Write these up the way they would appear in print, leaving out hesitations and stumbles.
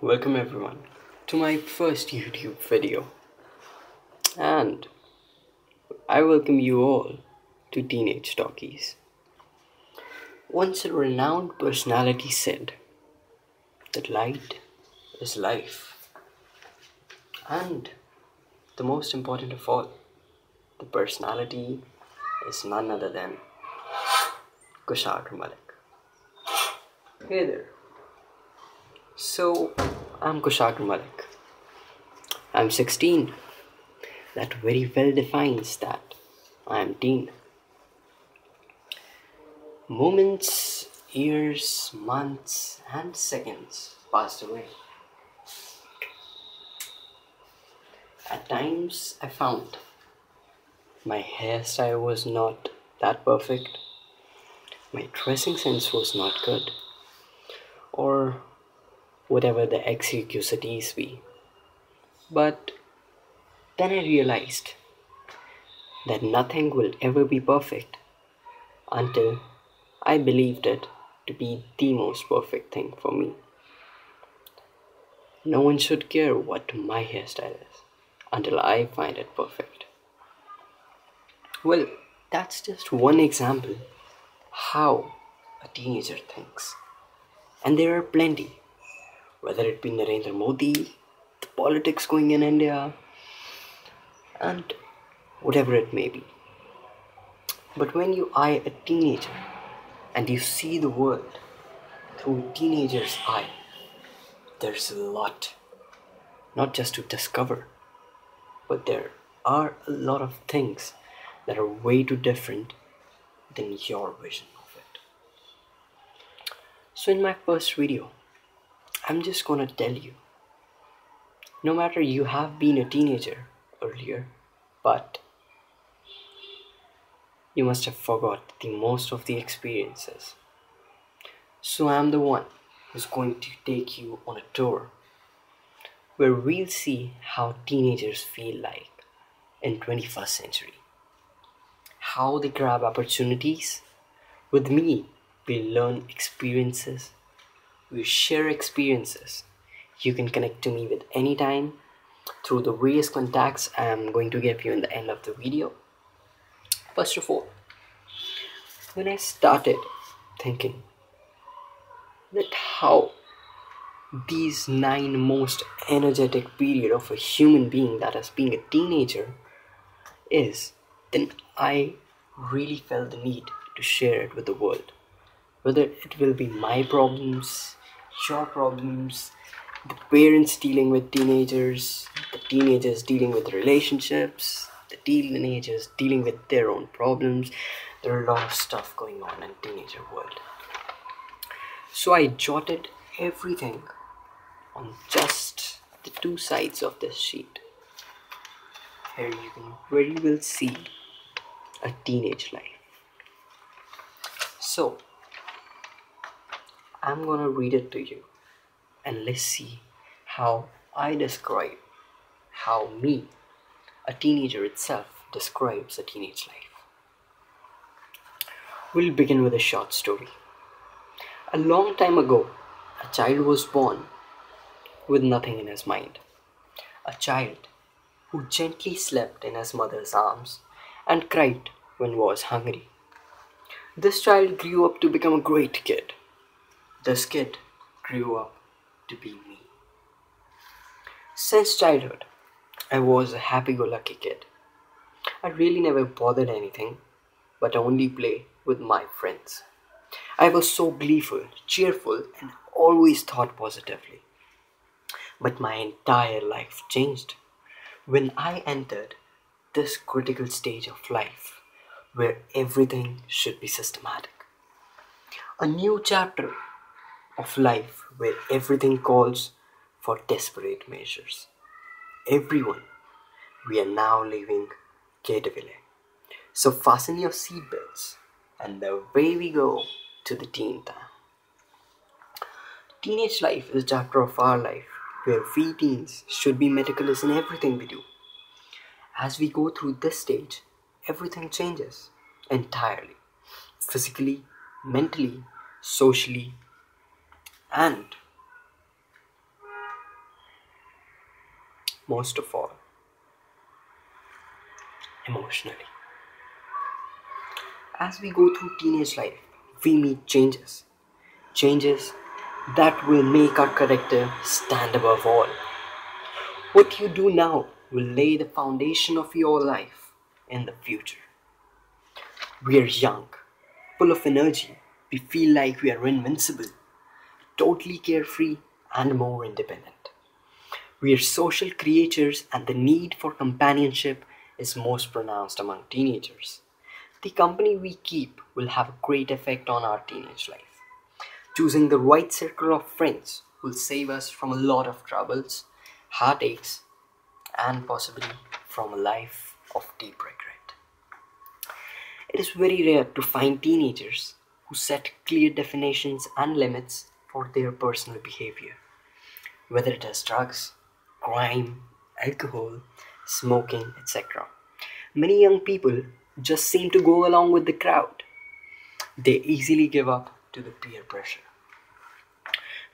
Welcome everyone to my first YouTube video, and I welcome you all to Teenage Talkies. Once a renowned personality said that light is life, and the most important of all, the personality is none other than Kushagra Mallick. Hey there. So, I'm Kushagra Mallick. I'm 16. That very well defines that I am teen. Moments, years, months, and seconds passed away. At times, I found my hairstyle was not that perfect, my dressing sense was not good, or whatever the excuses be. But then I realized that nothing will ever be perfect until I believed it to be the most perfect thing for me. No one should care what my hairstyle is until I find it perfect. Well, that's just one example how a teenager thinks. And there are plenty, whether it be Narendra Modi, the politics going in India, and whatever it may be. But when you eye a teenager and you see the world through a teenager's eye, there's a lot, not just to discover, but there are a lot of things that are way too different than your vision of it. So in my first video, I'm just gonna tell you, no matter you have been a teenager earlier, but you must have forgot the most of the experiences. So I'm the one who's going to take you on a tour where we'll see how teenagers feel like in 21st century. How they grab opportunities. With me, we learn experiences. We share experiences. You can connect to me with any time through the various contacts I'm going to give you in the end of the video. First of all, when I started thinking that how these 9 most energetic period of a human being, that is being a teenager, is, then I really felt the need to share it with the world. Whether it will be my problems, your problems, the parents dealing with teenagers, the teenagers dealing with relationships, the teenagers dealing with their own problems. There are a lot of stuff going on in teenager world. So I jotted everything on just the 2 sides of this sheet. Here you can very well see a teenage life. So I'm gonna read it to you, and let's see how I describe how me, a teenager itself, describes a teenage life. We'll begin with a short story. A long time ago, a child was born with nothing in his mind. A child who gently slept in his mother's arms and cried when was hungry. This child grew up to become a great kid. This kid grew up to be me. Since childhood, I was a happy-go-lucky kid. I really never bothered anything, but only play with my friends. I was so gleeful, cheerful, and always thought positively. But my entire life changed when I entered this critical stage of life where everything should be systematic. A new chapter of life where everything calls for desperate measures. Everyone, we are now leaving Gateville. So fasten your seatbelts and away we go to the teen time. Teenage life is a chapter of our life where we teens should be meticulous in everything we do. As we go through this stage, everything changes entirely. Physically, mentally, socially, and most of all, emotionally. As we go through teenage life, we meet changes. Changes that will make our character stand above all. What you do now will lay the foundation of your life in the future. We are young, full of energy. We feel like we are invincible, totally carefree, and more independent. We are social creatures, and the need for companionship is most pronounced among teenagers. The company we keep will have a great effect on our teenage life. Choosing the right circle of friends will save us from a lot of troubles, heartaches, and possibly from a life of deep regret. It is very rare to find teenagers who set clear definitions and limits for their personal behavior, whether it is drugs, crime, alcohol, smoking, etc. Many young people just seem to go along with the crowd. They easily give up to the peer pressure.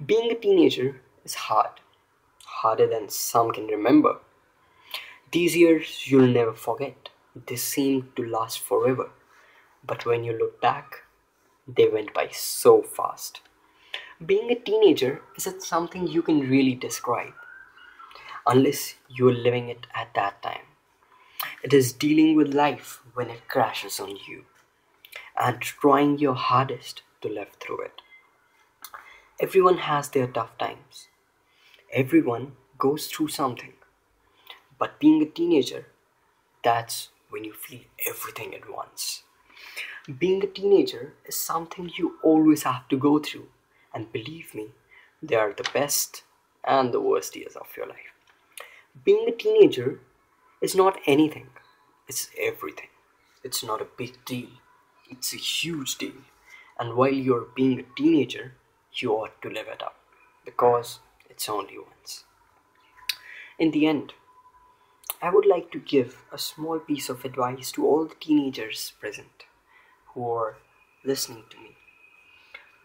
Being a teenager is hard, harder than some can remember. These years you'll never forget. They seem to last forever. But when you look back, they went by so fast. Being a teenager isn't something you can really describe unless you're living it at that time. It is dealing with life when it crashes on you and trying your hardest to live through it. Everyone has their tough times. Everyone goes through something. But being a teenager, that's when you feel everything at once. Being a teenager is something you always have to go through. And believe me, they are the best and the worst years of your life. Being a teenager is not anything, it's everything. It's not a big deal, it's a huge deal. And while you're being a teenager, you ought to live it up because it's only once. In the end, I would like to give a small piece of advice to all the teenagers present who are listening to me.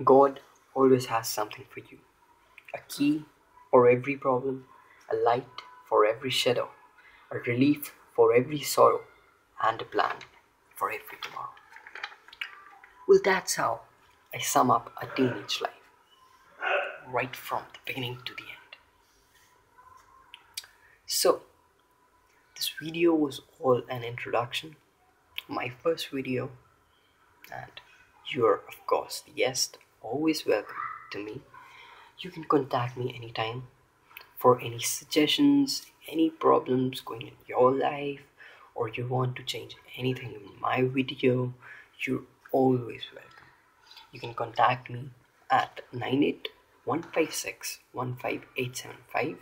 God always has something for you, a key for every problem, a light for every shadow, a relief for every sorrow, and a plan for every tomorrow. Well, that's how I sum up a teenage life, right from the beginning to the end. So, this video was all an introduction, my first video, and you're, of course, the guest, always welcome to me. You can contact me anytime for any suggestions, any problems going in your life, or you want to change anything in my video. You're always welcome. You can contact me at 9815615875.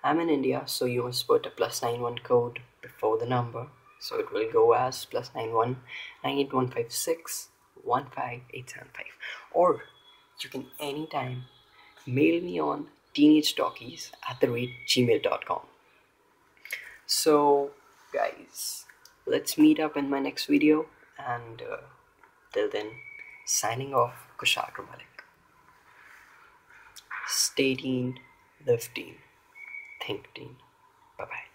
I'm in India, so you must put a +91 code before the number, so it will go as +91 98156155875. Or you can anytime mail me on teenagetalkies@gmail.com. So guys, let's meet up in my next video, and till then, signing off, Kushagra Mallick. Stay teen, live teen, think teen. Bye bye.